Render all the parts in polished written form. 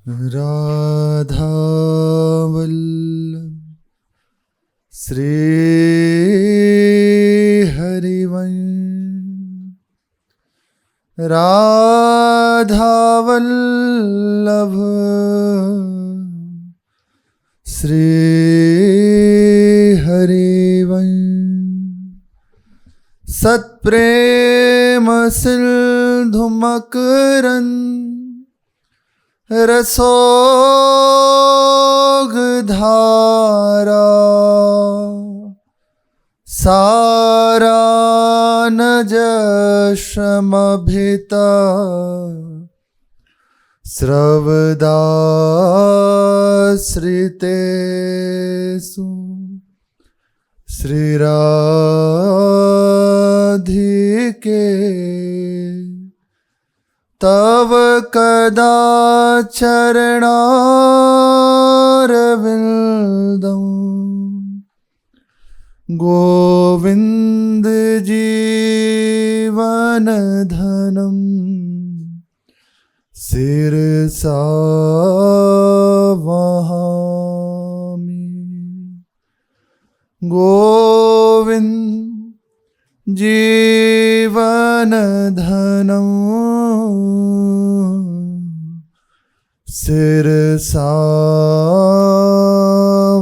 राधा वल्लभ श्री हरिवंश राधा वल्लभ श्री हरिवंश सत्प्रेम सिंधु मकरंद रसोग धारा सारा न जशमभिता स्रवदाश्रितेषु श्रीराधिके तव कदा चरणारविंदं गोविंद जीवन धनम शिरसा वहामि गोविंद जीवन धनम शिरसा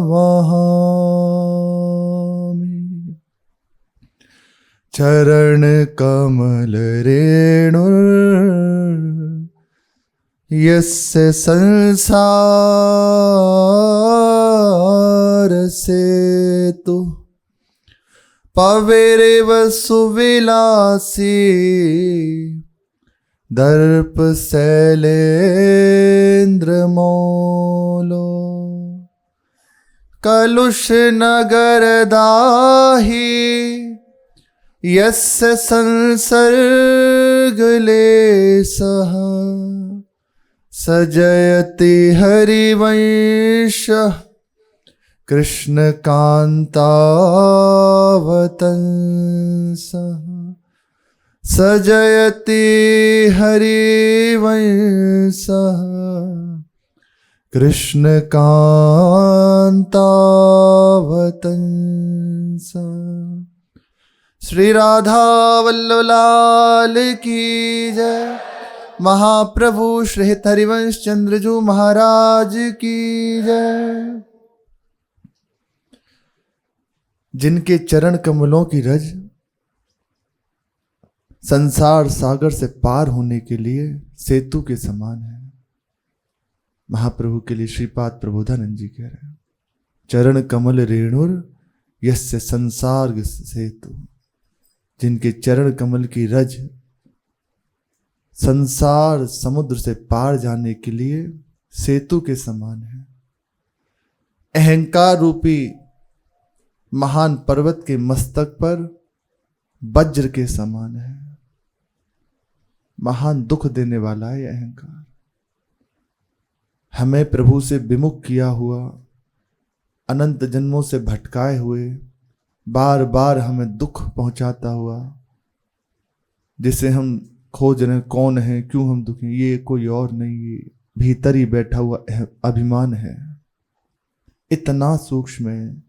वहामि चरण कमल रेणुर यस्य संसार सेतु पविरेव सुविलासी दर्प शैलेन्द्र मौलो कलुष नगर दाही यस्य संसर्ग लेशः सजयति हरिवंश कृष्ण कांतावतंसः सजयति हरिवंशः कृष्ण कांतावतंसः। श्री राधा वल्लभ लाल की जय। महाप्रभु श्री हरिवंश चंद्रजू महाराज की जय। जिनके चरण कमलों की रज संसार सागर से पार होने के लिए सेतु के समान है, महाप्रभु के लिए श्रीपाद प्रबोधानंद जी कह रहे हैं, चरण कमल रेणुर यस्य संसार सेतु। जिनके चरण कमल की रज संसार समुद्र से पार जाने के लिए सेतु के समान है। अहंकार रूपी महान पर्वत के मस्तक पर वज्र के समान है। महान दुख देने वाला है अहंकार। हमें प्रभु से विमुख किया हुआ, अनंत जन्मों से भटकाए हुए, बार बार हमें दुख पहुंचाता हुआ, जिसे हम खोज रहे कौन है, क्यों हम दुखी, ये कोई और नहीं, ये भीतर ही बैठा हुआ अभिमान है। इतना सूक्ष्म है,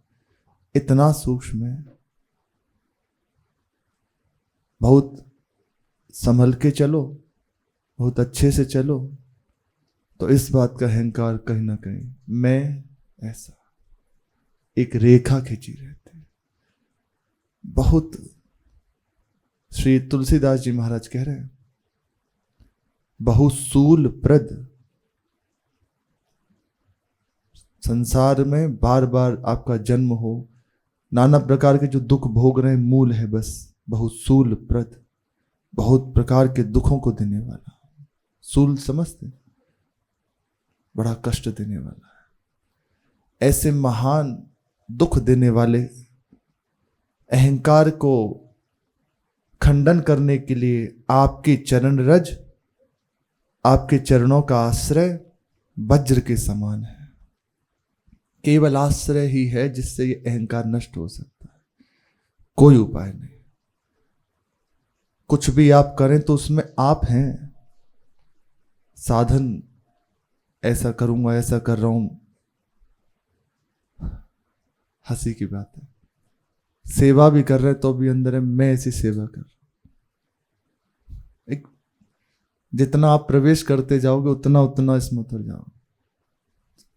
इतना सूक्ष्म है। बहुत संभल के चलो, बहुत अच्छे से चलो, तो इस बात का अहंकार कहीं ना कहीं मैं ऐसा एक रेखा खींची रहती है। बहुत श्री तुलसीदास जी महाराज कह रहे हैं, बहुसूल प्रद। संसार में बार बार आपका जन्म हो, नाना प्रकार के जो दुख भोग रहे हैं, मूल है बस बहुसूल प्रद, बहुत प्रकार के दुखों को देने वाला। सूल समझते, बड़ा कष्ट देने वाला है। ऐसे महान दुख देने वाले अहंकार को खंडन करने के लिए आपके चरण रज, आपके चरणों का आश्रय वज्र के समान है। केवल आश्रय ही है जिससे ये अहंकार नष्ट हो सकता है, कोई उपाय नहीं। कुछ भी आप करें तो उसमें आप हैं, साधन ऐसा करूंगा, ऐसा कर रहा हूं। हंसी की बात है, सेवा भी कर रहे तो भी अंदर है मैं ऐसी सेवा कर रहा हूं। एक जितना आप प्रवेश करते जाओगे उतना उतना इसमें उतर जाओगे।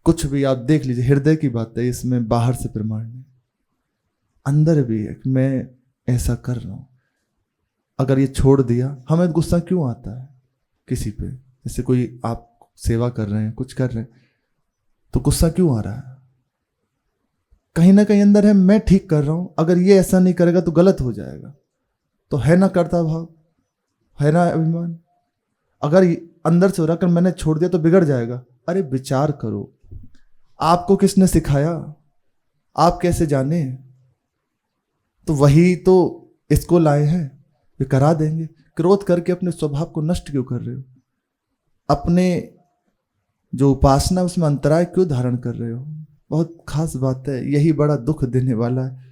कुछ भी आप देख लीजिए, हृदय की बात है, इसमें बाहर से प्रमाण नहीं, अंदर भी है कि मैं ऐसा कर रहा हूं। अगर ये छोड़ दिया, हमें गुस्सा क्यों आता है किसी पे? जैसे कोई आप सेवा कर रहे हैं, कुछ कर रहे हैं, तो गुस्सा क्यों आ रहा है? कहीं ना कहीं अंदर है मैं ठीक कर रहा हूं, अगर ये ऐसा नहीं करेगा तो गलत हो जाएगा। तो है ना कर्ता भाव, है ना अभिमान। अगर अंदर से हो रहा, अगर मैंने छोड़ दिया तो बिगड़ जाएगा। अरे विचार करो, आपको किसने सिखाया? आप कैसे जाने? तो वही तो इसको लाए हैं, वे करा देंगे। क्रोध करके अपने स्वभाव को नष्ट क्यों कर रहे हो? अपने जो उपासना उसमें अंतराय क्यों धारण कर रहे हो? बहुत खास बात है, यही बड़ा दुख देने वाला है।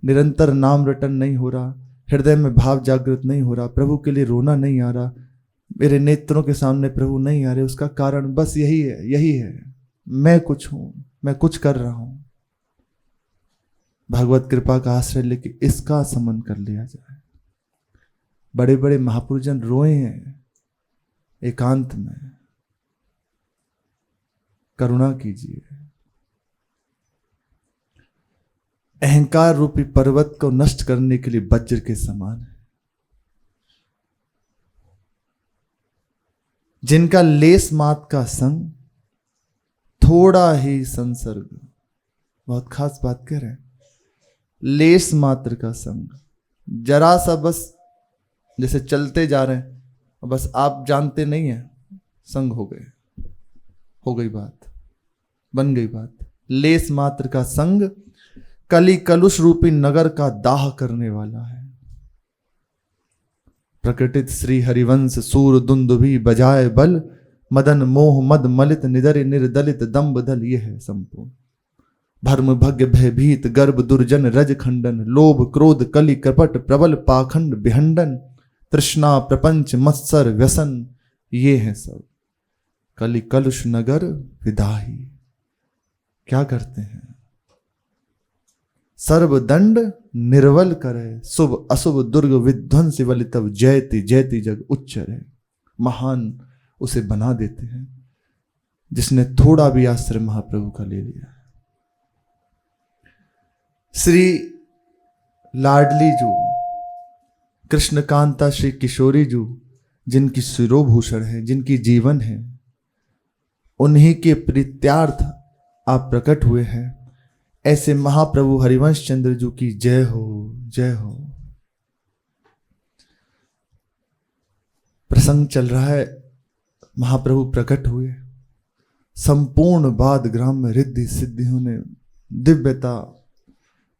निरंतर नाम रटन नहीं हो रहा, हृदय में भाव जागृत नहीं हो रहा, प्रभु के लिए रोना नहीं आ रहा, मेरे नेत्रों के सामने प्रभु नहीं आ रहे। उसका कारण बस यही है, यही है, मैं कुछ हूं, मैं कुछ कर रहा हूं। भगवत कृपा का आश्रय लेके इसका समन कर लिया जाए। बड़े बड़े महापुरुषजन रोए हैं एकांत में, करुणा कीजिए। अहंकार रूपी पर्वत को नष्ट करने के लिए वज्र के समान है। जिनका लेस मात का संग, थोड़ा ही संसर्ग। बहुत खास बात कह रहे हैं, लेस मात्र का संग, जरा सा बस जैसे चलते जा रहे हैं, बस आप जानते नहीं है, संग हो गए, हो गई बात, बन गई बात। लेस मात्र का संग कली कलुष रूपी नगर का दाह करने वाला है। प्रकटित श्री हरिवंश सूर दुंदुभी बजाए बल, मदन मोह मद मलित निदर निर्दलित दम्ब दल। ये है संपूर्ण भर्म भग्य भयभीत गर्भ दुर्जन रज खंडन, लोभ क्रोध कली कपट प्रबल पाखंड विहंडन, तृष्णा प्रपंच मत्सर व्यसन। ये है सब कली कलुष नगर विदाही। क्या करते हैं? सर्वदंड निर्वल करे, शुभ अशुभ दुर्ग विध्वंस बलि तब जयति जयति जग उच्चर। महान उसे बना देते हैं जिसने थोड़ा भी आश्रय महाप्रभु का ले लिया। श्री लाडली जो कृष्ण कांता श्री किशोरी जो, जिनकी शिरोभूषण है, जिनकी जीवन है, उन्हीं के प्रीत्यार्थ आप प्रकट हुए हैं। ऐसे महाप्रभु हरिवंश चंद्र जी की जय हो, जय हो। प्रसंग चल रहा है, महाप्रभु प्रकट हुए, संपूर्ण बाद ग्राम में रिद्धि सिद्धियों ने दिव्यता,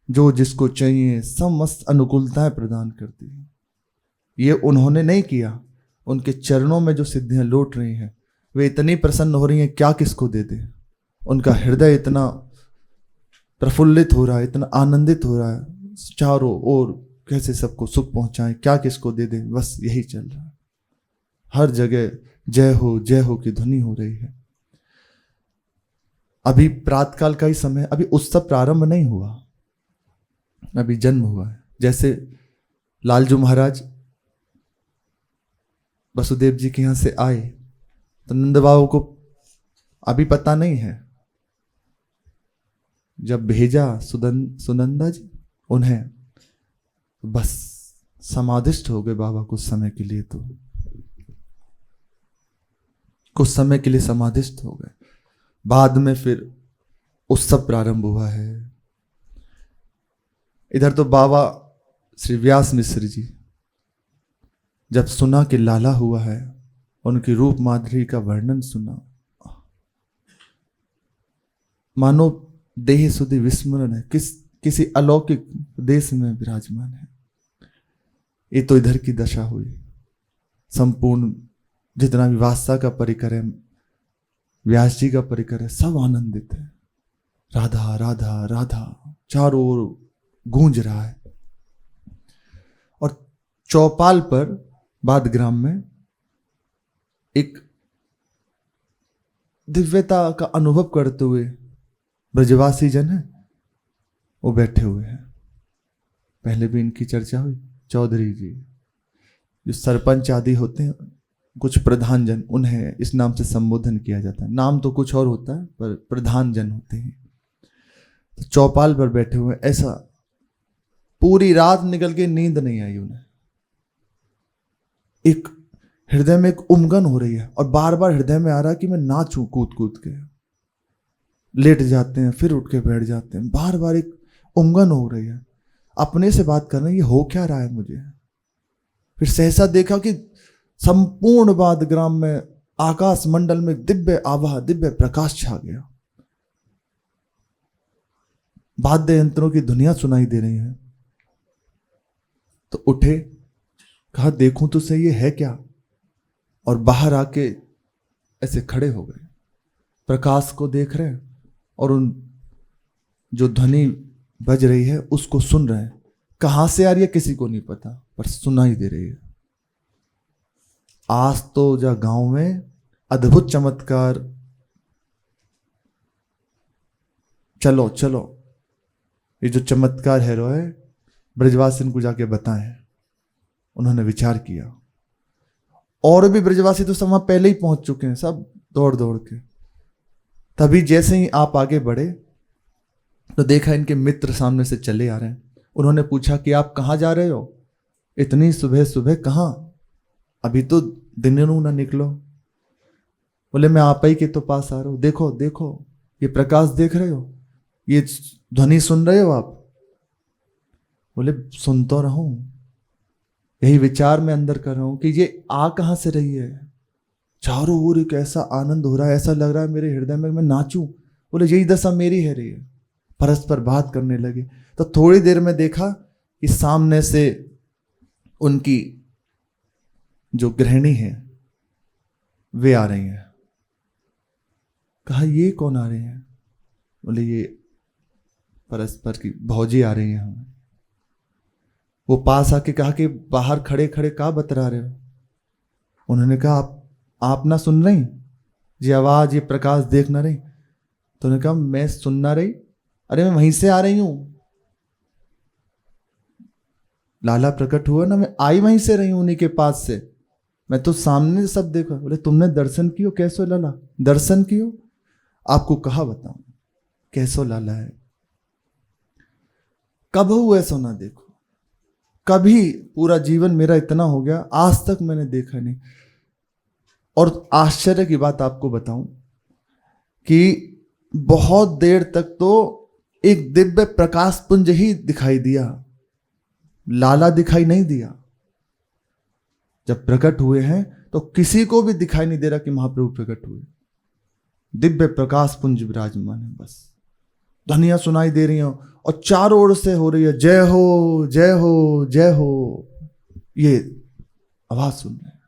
जो जिसको चाहिए समस्त अनुकूलताएं प्रदान करती है। ये उन्होंने नहीं किया, उनके चरणों में जो सिद्धियां लौट रही हैं, वे इतनी प्रसन्न हो रही हैं, क्या किसको दे दे। उनका हृदय इतना प्रफुल्लित हो रहा है, इतना आनंदित हो रहा है, चारों ओर कैसे सबको सुख पहुंचाएं, क्या किसको दे दे, बस यही चल रहा है। हर जगह जय हो की ध्वनि हो रही है। अभी प्रातकाल का ही समय, अभी उत्सव प्रारंभ नहीं हुआ, अभी जन्म हुआ है। जैसे लालजू महाराज वसुदेव जी के यहां से आए तो नंद बाबू को अभी पता नहीं है, जब भेजा सुनंदा जी उन्हें, बस समाधिष्ट हो गए बाबा कुछ समय के लिए, तो कुछ समय के लिए समाधिष्ट हो गए। बाद में फिर उत्सव प्रारंभ हुआ है। इधर तो बाबा श्री व्यास मिश्र जी जब सुना कि लाला हुआ है, उनकी रूप माधुरी का वर्णन सुना, मानो देह सुधि विस्मरण है, किसी अलौकिक देश में विराजमान है। ये तो इधर की दशा हुई। संपूर्ण जितना भी वास्ता का परिकर है, व्यास जी का परिकर है, सब आनंदित है। राधा राधा राधा चारों ओर गूंज रहा है। और चौपाल पर बादग्राम में एक दिव्यता का अनुभव करते हुए ब्रजवासी जन है वो बैठे हुए हैं। पहले भी इनकी चर्चा हुई। चौधरी जी जो सरपंच आदि होते हैं, कुछ प्रधान जन, उन्हें इस नाम से संबोधन किया जाता है। नाम तो कुछ और होता है पर प्रधान जन होते हैं। तो चौपाल पर बैठे हुए, ऐसा पूरी रात निकल के नींद नहीं आई उन्हें। एक हृदय में एक उमगन हो रही है और बार बार हृदय में आ रहा है कि मैं नाचूं कूद कूद के। लेट जाते हैं फिर उठ के बैठ जाते हैं, बार बार एक उमगन हो रही है। अपने से बात कर रहे हैं, ये हो क्या रहा है मुझे। फिर सहसा देखा कि संपूर्ण बाद ग्राम में, आकाश मंडल में दिव्य आभा, दिव्य प्रकाश छा गया। वाद्य यंत्रों की धुनिया सुनाई दे रही है। तो उठे, कहा देखूं तो सही ये है क्या। और बाहर आके ऐसे खड़े हो गए, प्रकाश को देख रहे हैं और उन जो ध्वनि बज रही है उसको सुन रहे हैं। कहां से आ रही है किसी को नहीं पता, पर सुनाई दे रही है। आज तो जा गांव में अद्भुत चमत्कार, चलो चलो ये जो चमत्कार है रोए ब्रजवासी को जाके बताएं। उन्होंने विचार किया। और भी ब्रजवासी तो सब वहां पहले ही पहुंच चुके हैं, सब दौड़ दौड़ के। तभी जैसे ही आप आगे बढ़े तो देखा इनके मित्र सामने से चले आ रहे हैं। उन्होंने पूछा कि आप कहाँ जा रहे हो, इतनी सुबह सुबह कहाँ, अभी तो दिन ना निकलो। बोले मैं आप ही के तो पास आ रहा हूं, देखो देखो ये प्रकाश देख रहे हो, ये ध्वनि सुन रहे हो आप। बोले सुन तो रहा हूं, यही विचार मैं अंदर कर रहा हूं कि ये आ कहां से रही है। चारों ओर एक ऐसा आनंद हो रहा है, ऐसा लग रहा है मेरे हृदय में मैं नाचूं। बोले यही दशा मेरी है रही है। परस्पर बात करने लगे। तो थोड़ी देर में देखा कि सामने से उनकी जो गृहिणी है वे आ रही हैं। कहा ये कौन आ रहे हैं। बोले ये परस्पर की भौजी आ रही हैं हमें। वो पास आके कहा कि बाहर खड़े खड़े क्या बतरा रहे हो। उन्होंने कहा आप ना सुन रही, ये आवाज ये प्रकाश देख ना रही। तो उन्होंने कहा मैं सुन ना रही, अरे मैं वहीं से आ रही हूं, लाला प्रकट हुआ ना, मैं आई वहीं से रही हूं उन्हीं के पास से, मैं तो सामने सब देखा। बोले तुमने दर्शन कियो कैसो लाला, दर्शन कियो, आपको कहा बताऊं कैसो लाला है। कब हुआ ऐसा ना देखो, कभी पूरा जीवन मेरा इतना हो गया आज तक मैंने देखा नहीं। और आश्चर्य की बात आपको बताऊं कि बहुत देर तक तो एक दिव्य प्रकाश पुंज ही दिखाई दिया, लाला दिखाई नहीं दिया। जब प्रकट हुए हैं तो किसी को भी दिखाई नहीं दे रहा कि महाप्रभु प्रकट हुए। दिव्य प्रकाश पुंज विराजमान है, बस ध्वनियां सुनाई दे रही हो और चारों ओर से हो रही है जय हो जय हो जय हो, ये आवाज सुन रहे हैं।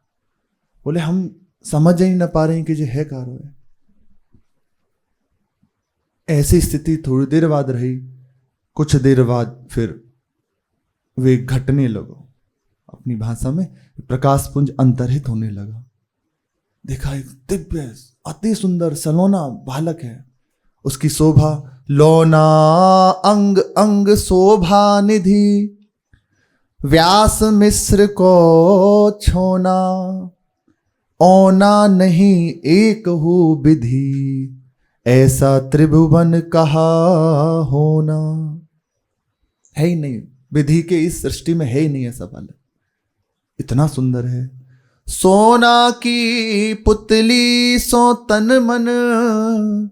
बोले हम समझ ही ना पा रहे हैं कि ये है कार है। ऐसी स्थिति थोड़ी देर बाद रही। कुछ देर बाद फिर वे घटने लगो, अपनी भाषा में प्रकाश पुंज अंतर्हित होने लगा। देखा एक दिव्य अति सुंदर सलोना बालक है, उसकी शोभा लोना अंग अंग शोभा निधि, व्यास मिश्र को छोना, ओना नहीं एक हो विधि, ऐसा त्रिभुवन कहा होना। है ही नहीं, विधि के इस सृष्टि में है ही नहीं ऐसा बालक, इतना सुंदर है। सोना की पुतली सो तन मन,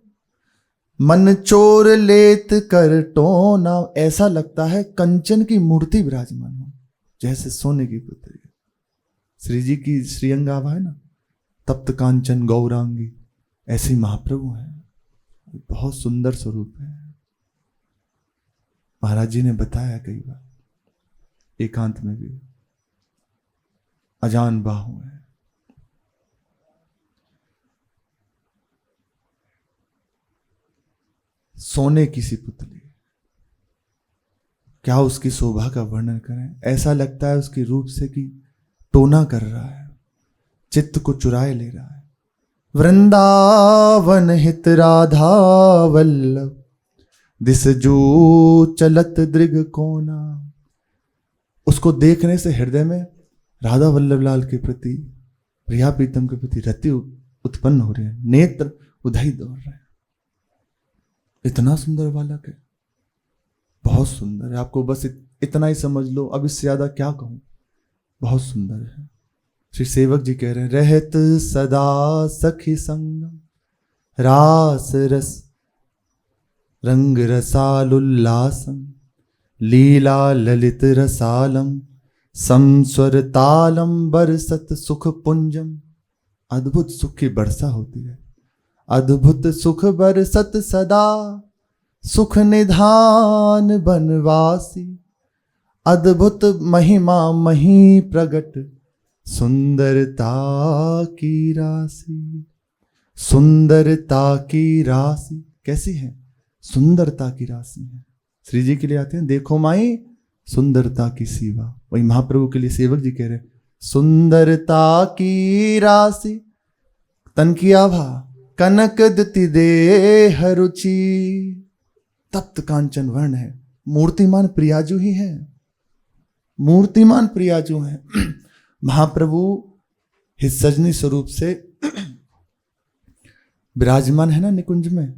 मन चोर लेत कर टोना। ऐसा लगता है कंचन की मूर्ति विराजमान हो, जैसे सोने की पुतली। श्री जी की श्रीअंगाभा है ना, तप्त कांचन गौरांगी, ऐसे महाप्रभु हैं। बहुत सुंदर स्वरूप है। महाराज जी ने बताया कई बार एकांत में भी, अजान बाहु है। सोने की सी पुतली, क्या उसकी शोभा का वर्णन करें। ऐसा लगता है उसके रूप से कि टोना कर रहा है, चित्त को चुराए ले रहा है। वृंदावन हित राधा वल्लभ, दिस जो चलत दृग कोना। उसको देखने से हृदय में राधा वल्लभ लाल के प्रति, प्रिया प्रीतम के प्रति रति उत्पन्न हो रहे हैं, नेत्र उधाई दौड़ रहे हैं। इतना सुंदर बालक है, बहुत सुंदर है। आपको बस इतना ही समझ लो, अब इससे ज्यादा क्या कहूं, बहुत सुंदर है। श्री सेवक जी कह रहे हैं, रहत सदा सखी संगम, रास रस रंग रसालुल्लासम, लीला ललित रसालम, समस्वर तालम बरसत सुख पुंजम। अद्भुत सुख की वर्षा होती है, अद्भुत सुख बरसत सदा, सुख निधान बनवासी, अद्भुत महिमा मही प्रगट, सुंदरता की राशि। सुंदरता की राशि कैसी है? सुंदरता की राशि है। श्री जी के लिए आते हैं, देखो माई सुंदरता की सीवा। वही महाप्रभु के लिए सेवक जी कह रहे हैं, सुंदरता की राशि, तन की आभा, कनक द्युति देह रुचि। तप्त कांचन वर्ण है, मूर्तिमान प्रियाजू ही है, मूर्तिमान प्रियाजू है। महाप्रभु हिस्सजनी स्वरूप से विराजमान है ना निकुंज में।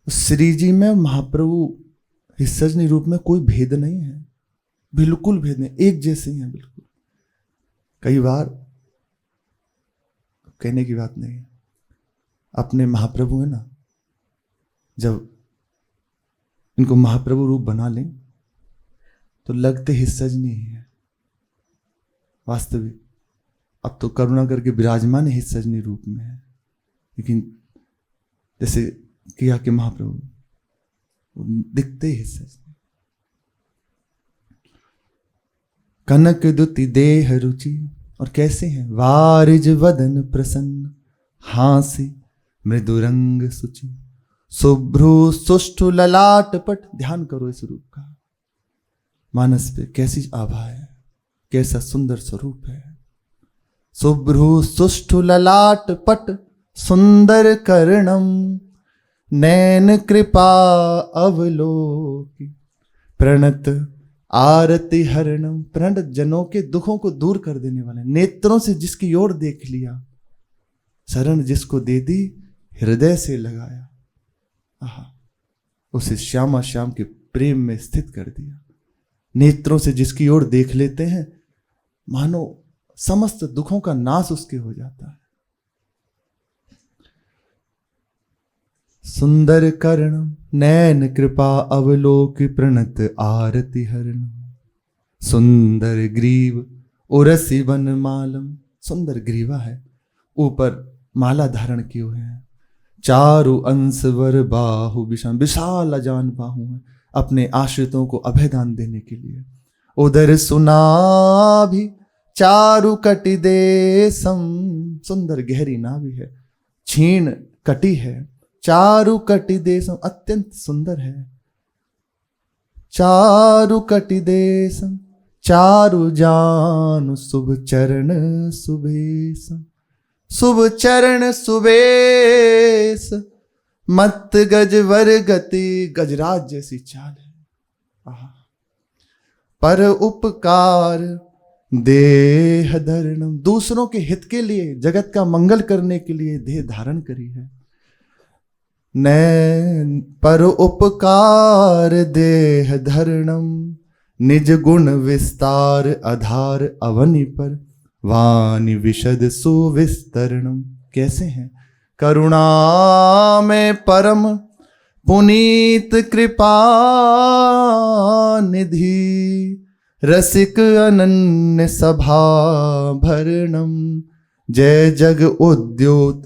श्री जी में महाप्रभु हिस्सजनी रूप में कोई भेद नहीं है, बिल्कुल भेद नहीं, एक जैसे ही है बिल्कुल। कई बार कहने की बात नहीं है, अपने महाप्रभु है ना, जब इनको महाप्रभु रूप बना लें तो लगते हिस्सजनी ही है वास्तविक। अब तो करुणा करके विराजमान हिस्सजनी रूप में है, लेकिन जैसे किया कि महाप्रभु दिखते ही हिस्सजनी। कनक दुति देह रुचि, और कैसे हैं? वारिज वदन प्रसन्न, हासी मृदुरंग सुचि, शुभ्रु सुष्ठु ललाट पट। ध्यान करो इस रूप का, मानस पे कैसी आभा है, कैसा सुंदर स्वरूप है। शुभ्रु सुष्ठु ललाट पट, सुंदर कर्णम, नैन कृपा अवलोकी, प्रणत आरति हरणम। प्रणत जनों के दुखों को दूर कर देने वाले, नेत्रों से जिसकी ओर देख लिया, शरण जिसको दे दी, हृदय से लगाया, आहा, उसे श्यामा श्याम के प्रेम में स्थित कर दिया। नेत्रों से जिसकी ओर देख लेते हैं, मानो समस्त दुखों का नाश उसके हो जाता है। सुंदर कर्णम, नैन कृपा अवलोक, प्रणत आरति हरणम, सुंदर ग्रीव उरसी वन मालम। सुंदर ग्रीवा है, ऊपर माला धारण किए हुए हैं, चारु अंश वर बाहु विशाल, विशाल अजान बाहु है, अपने आश्रितों को अभयदान देने के लिए। उदर सुनाभि चारु कटि देशम, सुंदर गहरी नाभि है, छीण कटी है, चारु कटि देशम, अत्यंत सुंदर है। चारु कटि देशम, चारु जानु शुभ चरण सुबेशम, शुभ चरण सुबेश, मत गज वर गति, गजराज जैसी चाल है। आहा, पर उपकार देह धरणम, दूसरों के हित के लिए, जगत का मंगल करने के लिए देह धारण करी है। नैन पर उपकार देह धरणम, निज गुण विस्तार आधार अवनि पर, वाणी विशद सुविस्तरणम। कैसे हैं? करुणा में परम पुनीत कृपा निधि, रसिक अनन्य सभा भरणम। जय जग उद्योत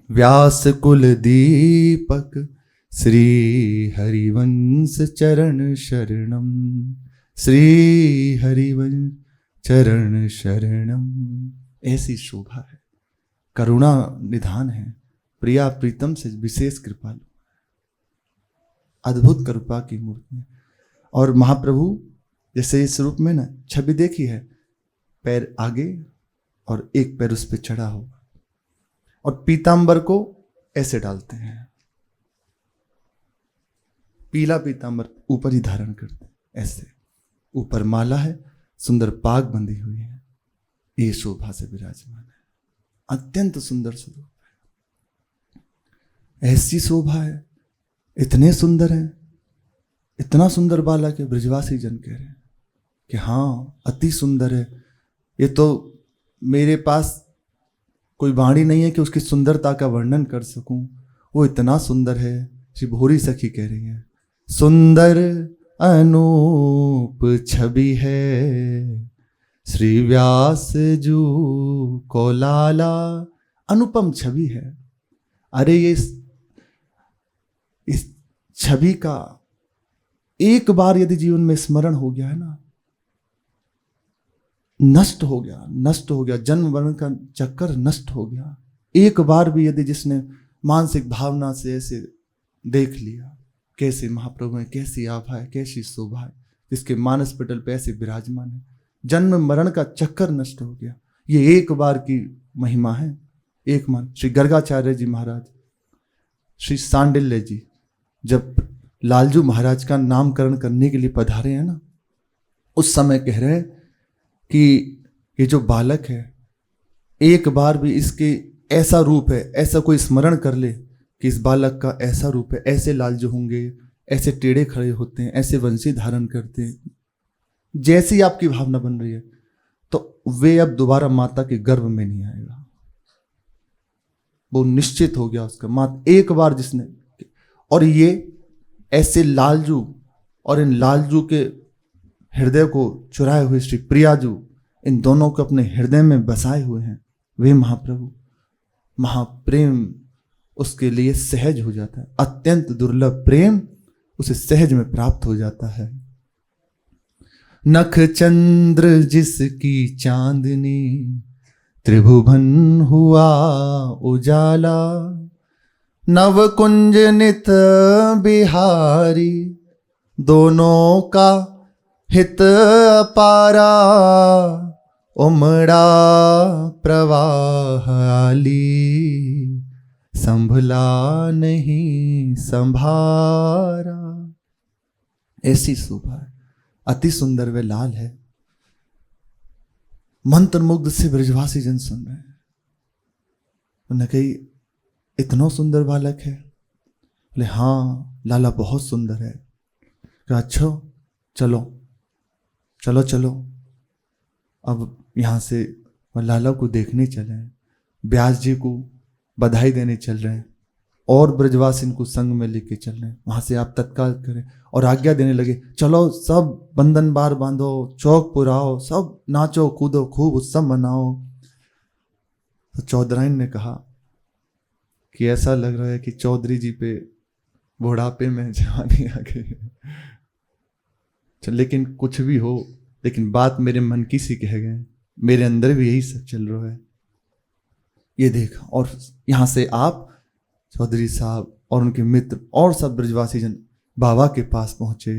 व्यास कुल दीपक, श्री हरिवंश चरण शरणम, श्री हरिवंश चरण शरणम। ऐसी शोभा है, करुणा निधान है, प्रिया प्रीतम से विशेष कृपालु, अद्भुत कृपा की मूर्ति है। और महाप्रभु जैसे इस रूप में ना छवि देखी है, पैर आगे और एक पैर उस पर चढ़ा होगा, और पीतांबर को ऐसे डालते हैं, पीला पीतांबर ऊपर ही धारण करते हैं, ऐसे ऊपर माला है, सुंदर पाग बंधी हुई है, ये शोभा से विराजमान है। अत्यंत सुंदर स्वरूप है, ऐसी शोभा है, इतने सुंदर है, इतना सुंदर बालक है। ब्रजवासी जन कह रहे हैं कि हाँ अति सुंदर है, ये तो मेरे पास कोई वाणी नहीं है कि उसकी सुंदरता का वर्णन कर सकूं, वो इतना सुंदर है। श्री भोरी सखी कह रही है, सुंदर अनूप छवि है श्री व्यास जू को लाला। अनुपम छवि है। अरे ये इस छवि का एक बार यदि जीवन में स्मरण हो गया है ना, नष्ट हो गया, नष्ट हो गया, जन्म मरण का चक्कर नष्ट हो गया। एक बार भी यदि जिसने मानसिक भावना से ऐसे देख लिया, कैसे महाप्रभु है, कैसी आभा है, कैसी शोभा है, जिसके मानस पटल पे ऐसे विराजमान है, जन्म मरण का चक्कर नष्ट हो गया। ये एक बार की महिमा है, एक मान। श्री गर्गाचार्य जी महाराज, श्री सांडिल्य जी जब लालजू महाराज का नामकरण करने के लिए पधारे हैं ना, उस समय कह रहे हैं कि ये जो बालक है, एक बार भी इसके ऐसा रूप है, ऐसा कोई स्मरण कर ले कि इस बालक का ऐसा रूप है, ऐसे लालजू होंगे, ऐसे टेढ़े खड़े होते हैं, ऐसे वंशी धारण करते हैं, जैसी आपकी भावना बन रही है, तो वे अब दोबारा माता के गर्भ में नहीं आएगा। वो निश्चित हो गया उसका। माता एक बार जिसने, और ये ऐसे लालजू और इन लालजू के हृदय को चुराए हुए श्री प्रियाजू, इन दोनों को अपने हृदय में बसाए हुए हैं वे महाप्रभु। महाप्रेम उसके लिए सहज हो जाता है, अत्यंत दुर्लभ प्रेम उसे सहज में प्राप्त हो जाता है। नख चंद्र जिसकी चांदनी, त्रिभुवन हुआ उजाला, नव कुंज नित बिहारी, दोनों का हित अपारा, उमड़ा प्रवाह आली, संभला नहीं संभारा। ऐसी शोभा है, अति सुंदर वे लाल है। मंत्र मुग्ध से ब्रजवासी जन सुन रहे हैं। उन्होंने कही इतना सुंदर बालक है? बोले हाँ लाला बहुत सुंदर है। कहा अच्छा चलो चलो चलो, अब यहाँ से लाला को देखने चले हैं, व्यास जी को बधाई देने चल रहे हैं, और ब्रजवासी को संग में लेके चल रहे हैं। वहां से आप तत्काल करें और आज्ञा देने लगे, चलो सब बंधन बार बांधो, चौक पुराओ, सब नाचो कूदो, खूब उत्सव मनाओ। तो चौधराइन ने कहा कि ऐसा लग रहा है कि चौधरी जी पे बुढ़ापे में जवानी आ गई है। चल लेकिन कुछ भी हो, लेकिन बात मेरे मन की सी कह गए, मेरे अंदर भी यही सब चल रहा है, ये देख। और यहाँ से आप चौधरी साहब और उनके मित्र और सब ब्रजवासी जन बाबा के पास पहुंचे।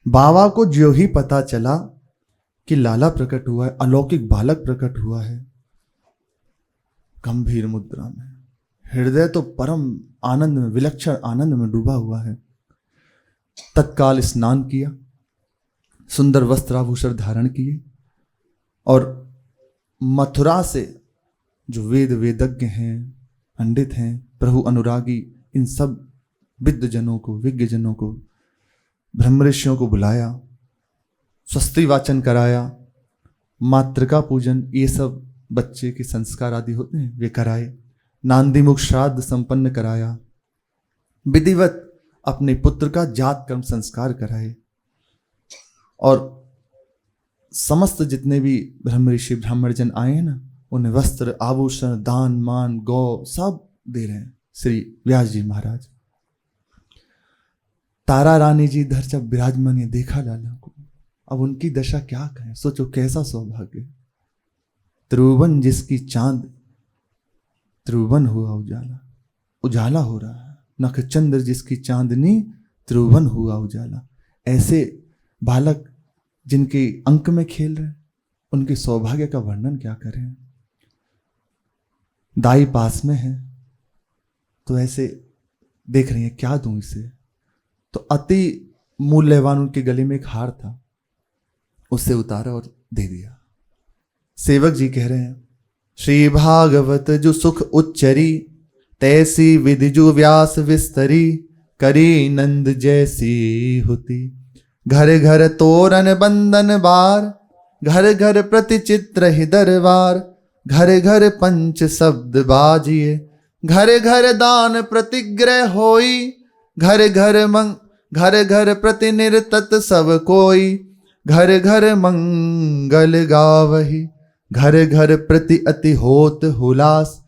बाबा को जो ही पता चला कि लाला प्रकट हुआ है, अलौकिक बालक प्रकट हुआ है, गंभीर मुद्रा में, हृदय तो परम आनंद में, विलक्षण आनंद में डूबा हुआ है। तत्काल स्नान किया, सुंदर वस्त्राभूषण धारण किए, और मथुरा से जो वेद वेदज्ञ हैं, पंडित हैं, प्रभु अनुरागी, इन सब विद्वजनों को, विज्ञजनों को, ब्रह्म ऋषियों को बुलाया, स्वस्ति वाचन कराया, मातृका पूजन, ये सब बच्चे के संस्कार आदि होते हैं वे कराए, नांदीमुख श्राद्ध संपन्न कराया, विधिवत अपने पुत्र का जात कर्म संस्कार कराए, और समस्त जितने भी ब्रह्म ऋषि ब्राह्मण जन आए हैं ना, उन्हें वस्त्र आभूषण दान मान गौ सब दे रहे हैं श्री व्यास जी महाराज। तारा रानी जी इधर जब विराजमान ने देखा लाला को, अब उनकी दशा क्या कहें, सोचो कैसा सौभाग्य। त्रिभुवन जिसकी चांद, त्रिभुवन हुआ उजाला, उजाला हो रहा है। नख चंद्र जिसकी चांदनी, त्रिभुवन हुआ उजाला। ऐसे बालक जिनके अंक में खेल रहे, उनके सौभाग्य का वर्णन क्या करें। दाई पास में है तो ऐसे देख रही है क्या दूं इसे। तो अति मूल्यवान उनके गले में एक हार था, उससे उतारा और दे दिया। सेवक जी कह रहे हैं, श्री भागवत जो सुख उच्चरी, तैसी विधि जो व्यास विस्तरी, करी नंद जैसी होती। घर घर तोरण बंधन बार, घर घर प्रति चित्र ही दरबार, घर घर पंच शब्द बाजिए, घर घर दान प्रतिग्रह होई, घर घर प्रति निर्तत सब कोई, घर घर मंगल गावही, घर घर प्रति अति होत हुलास,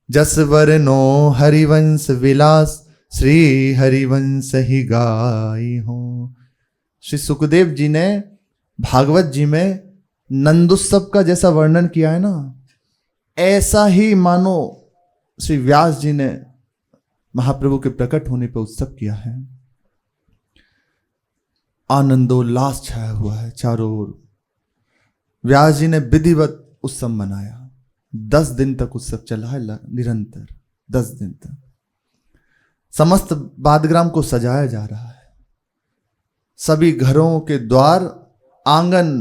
जस वरनो हरिवंश विलास, श्री हरिवंश ही गाई हो। श्री सुखदेव जी ने भागवत जी में नंदोत्सव का जैसा वर्णन किया है ना, ऐसा ही मानो श्री व्यास जी ने महाप्रभु के प्रकट होने पर उत्सव किया है। आनंदोल्लास छाया हुआ है चारों ओर। व्यास जी ने विधिवत उत्सव मनाया, 10 दिन तक उत्सव चला है निरंतर, 10 दिन तक। समस्त बादग्राम को सजाया जा रहा है, सभी घरों के द्वार, आंगन,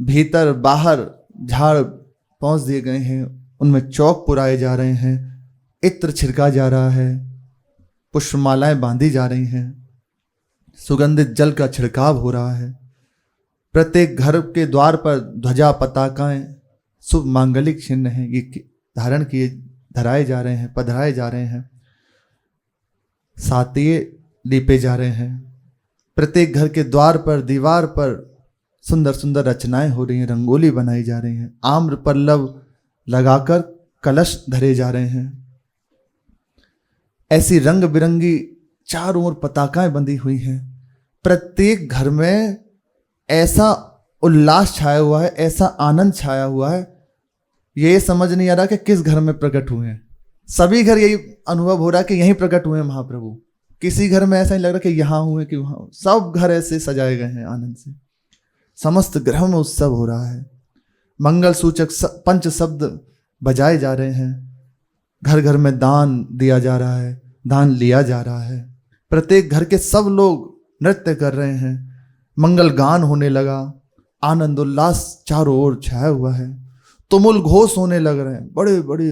भीतर बाहर झाड़ पहुंच दिए गए हैं, उनमें चौक पुराए जा रहे हैं, इत्र छिड़का जा रहा है, पुष्पमालाएं बांधी जा रही हैं, सुगंधित जल का छिड़काव हो रहा है। प्रत्येक घर के द्वार पर ध्वजा पताकाएं, शुभ मांगलिक चिन्ह हैं, ये धारण किए धराए जा रहे हैं, पधराए जा रहे हैं, सातिये लीपे जा रहे हैं। प्रत्येक घर के द्वार पर, दीवार पर सुंदर सुंदर रचनाएं हो रही हैं, रंगोली बनाई जा रही हैं, आम्र पल्लव लगाकर कलश धरे जा रहे हैं। ऐसी रंग बिरंगी चारों ओर पताकाएं बंधी हुई हैं। प्रत्येक घर में ऐसा उल्लास छाया हुआ है, ऐसा आनंद छाया हुआ है, ये समझ नहीं आ रहा कि किस घर में प्रकट हुए हैं। सभी घर यही अनुभव हो रहा है कि यहीं प्रकट हुए हैं महाप्रभु। किसी घर में ऐसा नहीं लग रहा कि यहां हुए कि वहां, सब घर ऐसे सजाए गए हैं आनंद से। समस्त ग्रहों में उत्सव हो रहा है, मंगल सूचक पंच शब्द बजाए जा रहे हैं, घर घर में दान दिया जा रहा है, दान लिया जा रहा है। प्रत्येक घर के सब लोग नृत्य कर रहे हैं, मंगल गान होने लगा, आनंद उल्लास चारों ओर छाया हुआ है, तुमुल घोष होने लग रहे हैं, बड़े बड़े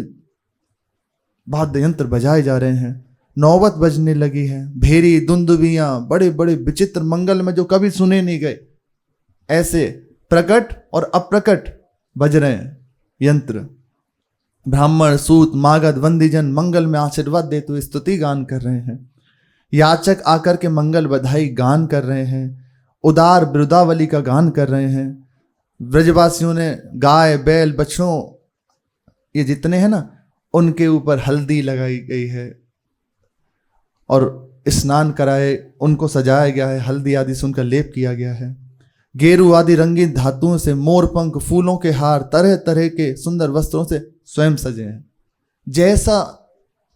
वाद्य यंत्र बजाए जा रहे हैं, नौबत बजने लगी है, भेरी दुंदुबियां, बड़े बड़े विचित्र मंगल में जो कभी सुने नहीं गए, ऐसे प्रकट और अप्रकट बज रहे हैं यंत्र। ब्राह्मण, सूत, मागध, वंदीजन मंगल में आशीर्वाद देते हुए स्तुति गान कर रहे हैं। याचक आकर के मंगल बधाई गान कर रहे हैं, उदार वृदावली का गान कर रहे हैं। ब्रजवासियों ने गाय, बैल, बछड़ों, ये जितने हैं ना, उनके ऊपर हल्दी लगाई गई है और स्नान कराए, उनको सजाया गया है, हल्दी आदि से उनका लेप किया गया है। गेरू आदि रंगीन धातुओं से मोर पंख, फूलों के हार, तरह तरह के सुंदर वस्त्रों से स्वयं सजे हैं। जैसा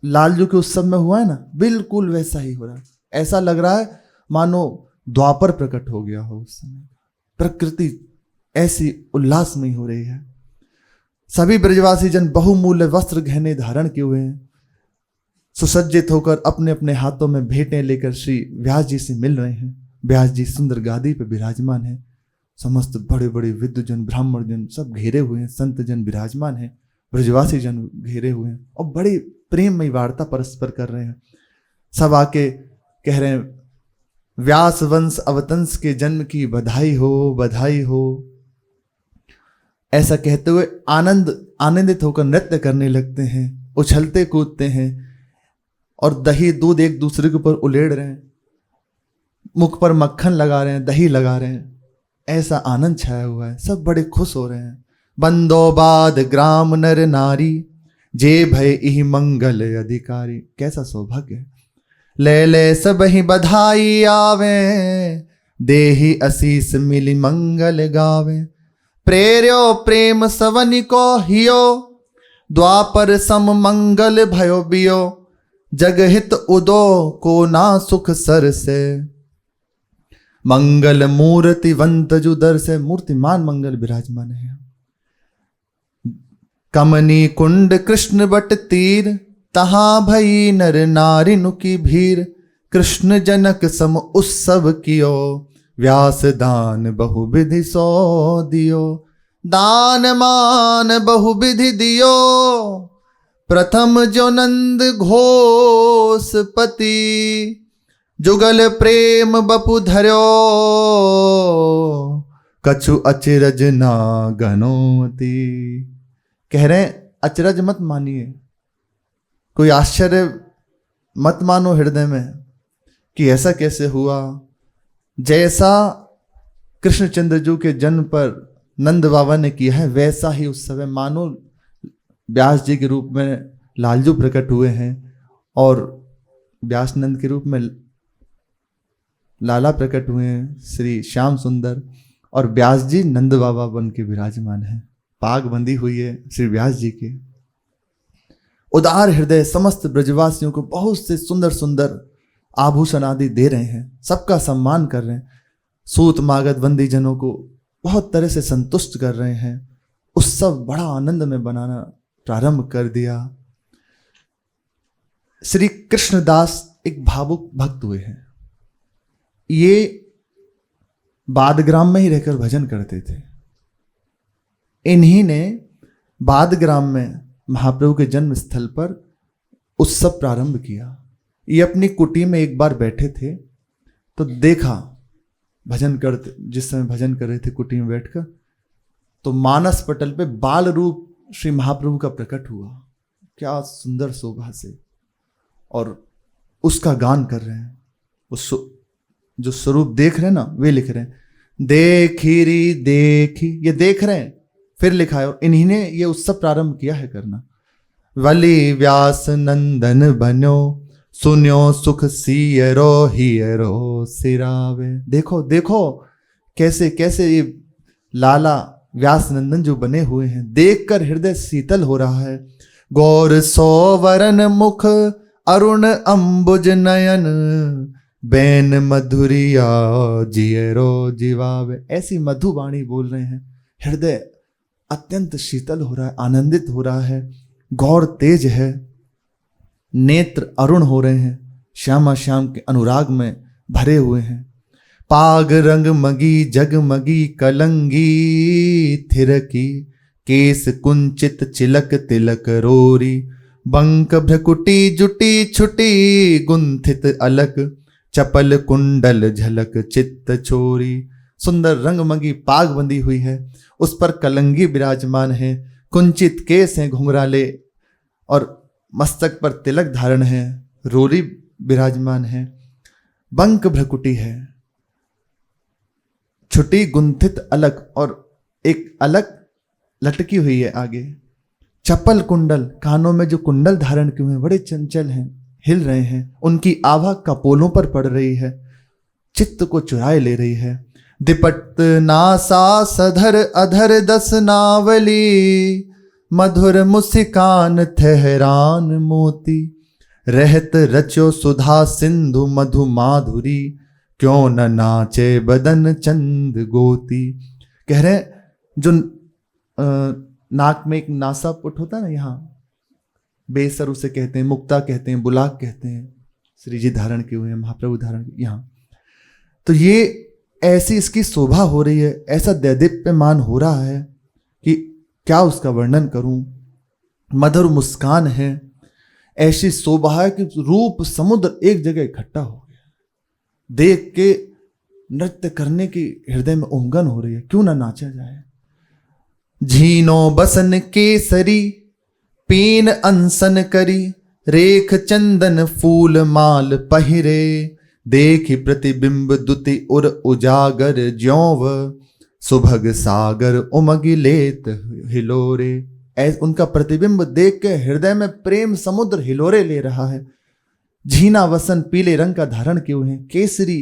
लालजू के उत्सव में हुआ है ना, बिल्कुल वैसा ही हो रहा है। ऐसा लग रहा है मानो द्वापर प्रकट हो गया हो उस समय। प्रकृति ऐसी उल्लास में हो रही है। सभी ब्रजवासी जन बहुमूल्य वस्त्र गहने धारण किए हुए हैं, सुसज्जित होकर अपने अपने हाथों में भेंटें लेकर श्री व्यास जी से मिल रहे हैं। व्यास जी सुंदर गादी पर विराजमान है, समस्त बड़े बड़े विद्वजन, ब्राह्मण जन सब घेरे हुए हैं, संत जन विराजमान हैं, ब्रजवासी जन घेरे हुए हैं और बड़ी प्रेममयी वार्ता परस्पर कर रहे हैं। सब आके कह रहे हैं, व्यास वंश अवतंस के जन्म की बधाई हो, बधाई हो। ऐसा कहते हुए आनंदित होकर नृत्य करने लगते हैं, उछलते कूदते हैं और दही दूध एक दूसरे के ऊपर उलेड़ रहे हैं, मुख पर मक्खन लगा रहे हैं, दही लगा रहे हैं। ऐसा आनंद छाया हुआ है, सब बड़े खुश हो रहे हैं। बंदोबाद ग्राम नर नारी, जे भय इहि मंगल अधिकारी। कैसा सौभाग्य है। ले ले सब ही बधाई आवे, देहि आशीष मिली मंगल गावे। प्रेर्यो प्रेम सवनि को हियो, द्वापर सम मंगल भयो बियो। जगहित उदो को ना सुख सर से, मंगल मूर्ति वंत जुदर से। मूर्तिमान मंगल विराजमान है। कमनी कुंड कृष्ण बट तीर, तहां भई नर नारिनु की भीर। कृष्ण जनक सम उत्सव कियो, व्यास दान बहुविधि सो दियो। दान मान बहुविधि दियो, प्रथम जो नंद घोषपति। जुगल प्रेम बपु धर्यो, कछु अचरज ना गनोति। कह रहे हैं अचरज मत मानिए, कोई आश्चर्य मत मानो हृदय में कि ऐसा कैसे हुआ। जैसा कृष्णचंद्र जी के जन्म पर नंद बाबा ने किया है, वैसा ही उस समय मानो व्यास जी के रूप में लालजू प्रकट हुए हैं और व्यास नंद के रूप में लाला प्रकट हुए हैं, श्री श्याम सुंदर। और व्यास जी नंद बाबा बन के विराजमान है, पाग बंदी हुई है श्री व्यास जी की। उदार हृदय समस्त ब्रजवासियों को बहुत से सुंदर सुंदर आभूषण आदि दे रहे हैं, सबका सम्मान कर रहे हैं, सूत मागध बंदी जनों को बहुत तरह से संतुष्ट कर रहे हैं। उत्सव बड़ा आनंद में बनाना प्रारंभ कर दिया। श्री कृष्णदास एक भावुक भक्त हुए हैं। ये बादग्राम में ही रहकर भजन करते थे। इन्हीं ने बादग्राम में महाप्रभु के जन्म स्थल पर उत्सव प्रारंभ किया। ये अपनी कुटी में एक बार बैठे थे तो देखा भजन करते, जिस समय भजन कर रहे थे कुटी में बैठकर, तो मानस पटल पे बाल रूप श्री महाप्रभु का प्रकट हुआ। क्या सुंदर शोभा से, और उसका गान कर रहे हैं। उस जो स्वरूप देख रहे हैं ना, वे लिख रहे हैं देखी री देखी, ये देख रहे हैं, फिर लिखा है। और इन्हीं ने ये उत्सव प्रारंभ किया है करना। वली व्यास नंदन बन्यो, सुन्यो सुख सियरो हियरो सिरावे। देखो देखो कैसे कैसे ये लाला व्यास नंदन जो बने हुए हैं, देखकर हृदय शीतल हो रहा है। गौर सोवरन मुख अरुण अंबुज नयन, बैन मधुरिया जियरो जीवावे। ऐसी मधुवाणी बोल रहे हैं, हृदय अत्यंत शीतल हो रहा है, आनंदित हो रहा है। गौर तेज है, नेत्र अरुण हो रहे हैं, श्यामा श्याम के अनुराग में भरे हुए हैं। पाग रंग मगी जगमगी कलंगी थिरकी, केस कुंचित चिलक तिलक रोरी। बंक भ्रकुटी जुटी छुटी, गुंथित अलक चपल कुंडल झलक चित्त छोरी। सुंदर रंगमगी पाग बंदी हुई है, उस पर कलंगी विराजमान है, कुंचित केस हैं घुंघराले, और मस्तक पर तिलक धारण है, रोरी विराजमान है। बंक भ्रकुटी है, छुटी गुंथित अलक, और एक अलक लटकी हुई है आगे। चपल कुंडल, कानों में जो कुंडल धारण किए हुए हैं बड़े चंचल हैं, हिल रहे हैं, उनकी आभा कपोलों पर पड़ रही है, चित्त को चुराए ले रही है। दिपट नासा सधर अधर दस नावली, मधुर मुस्कान ठहरान मोती। रहत रचो सुधा सिंधु मधु माधुरी, क्यों न नाचे बदन चंद गोती। कह रहे जो नाक में एक नासा पुट होता है ना, यहाँ बेसर उसे कहते हैं, मुक्ता कहते हैं, बुलाक कहते हैं, श्री जी धारण किए हुए हैं, महाप्रभु धारण यहाँ। तो ये ऐसी इसकी शोभा हो रही है, ऐसा दैदीप्यमान हो रहा है कि क्या उसका वर्णन करूं। मधुर मुस्कान है, ऐसी शोभा है कि रूप समुद्र एक जगह इकट्ठा हो गया। देख के नृत्य करने की हृदय में उमंगन हो रही है, क्यों ना नाचा जाए। झीनो बसन केसरी पीन अनसन करी, रेख चंदन फूल माल पहिरे। देखी प्रतिबिंब दुति उर उजागर, ज्यों सुभग सागर उमगी लेत हिलोरे। उनका प्रतिबिंब देख के हृदय में प्रेम समुद्र हिलोरे ले रहा है। झीना वसन पीले रंग का धारण किए हुए हैं, केसरी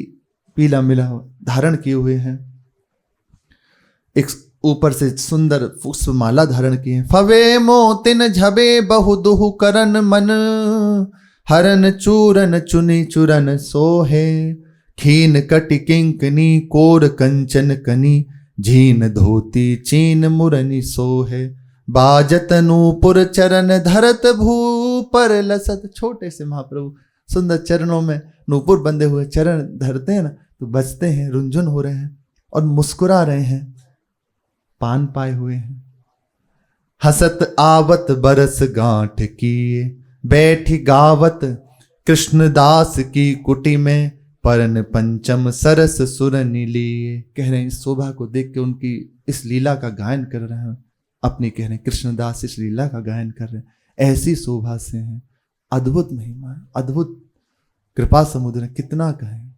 पीला मिला धारण किए हुए हैं, एक ऊपर से सुंदर पुष्प माला धारण किए हैं। फवे मोतिन झबे बहु दुहु करन मन, हरन चूरन चुनी चुरन सोहे। खीन कटि किंकनी कोर कंचन कनी, झीन धोती चीन मुरनी सोहे। बाजत नूपुर चरण धरत भू पर लसत। छोटे से महाप्रभु सुंदर चरणों में नूपुर बंधे हुए चरण धरते हैं ना, तो बजते हैं, रुंझुन हो रहे हैं और मुस्कुरा रहे हैं, पान पाए हुए हैं। हसत आवत बरस गांठ किए, बैठी गावत कृष्णदास की कुटी में, परन पंचम सरस सुरनि लिए। कह रहे हैं इस शोभा को देख के उनकी इस लीला का गायन कर रहे हैं, अपनी कह रहे हैं कृष्णदास इस लीला का गायन कर रहे हैं। ऐसी शोभा से हैं, अद्भुत महिमा, अद्भुत कृपा समुद्र। कितना कहें,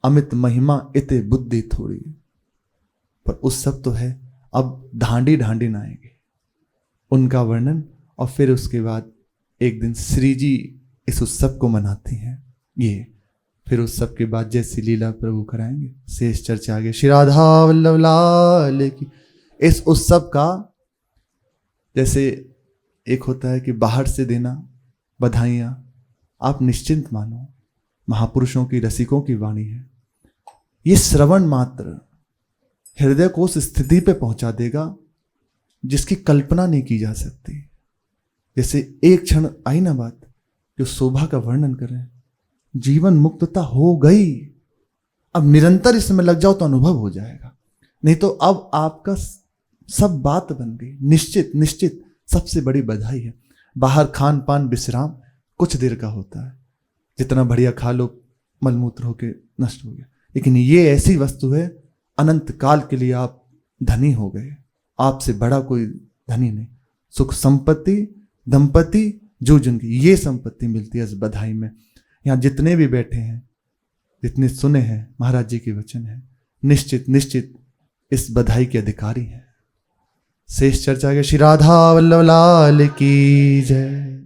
अमित महिमा इते बुद्धि थोड़ी, पर उस सब तो है। अब ढांडी ढांडी न आएंगे उनका वर्णन, और फिर उसके बाद एक दिन श्री जी इस उत्सव को मनाती हैं। ये फिर उत्सव के बाद जैसी लीला प्रभु कराएंगे, शेष चर्चा आगे। श्री राधा वल्लभ लाल की। इस उत्सव का जैसे एक होता है कि बाहर से देना बधाइयाँ, आप निश्चिंत मानो, महापुरुषों की, रसिकों की वाणी है। ये श्रवण मात्र हृदय को उस स्थिति पे पहुंचा देगा जिसकी कल्पना नहीं की जा सकती। जैसे एक क्षण आई ना बात, जो शोभा का वर्णन कर रहे हैं, जीवन मुक्तता हो गई। अब निरंतर इसमें लग जाओ तो अनुभव हो जाएगा, नहीं तो अब आपका सब बात बन गई। निश्चित निश्चित सबसे बड़ी बधाई है। बाहर खान पान विश्राम कुछ देर का होता है, जितना बढ़िया खा लो मलमूत्र होके नष्ट हो गया, लेकिन ये ऐसी वस्तु है अनंत काल के लिए आप धनी हो गए। आपसे बड़ा कोई धनी नहीं। सुख संपत्ति दंपति जो जिनकी ये संपत्ति मिलती है इस बधाई में। यहाँ जितने भी बैठे हैं, जितने सुने हैं, महाराज जी के वचन है, निश्चित निश्चित इस बधाई के अधिकारी हैं। शेष चर्चा के। श्री राधा वल्लभ लाल की जय।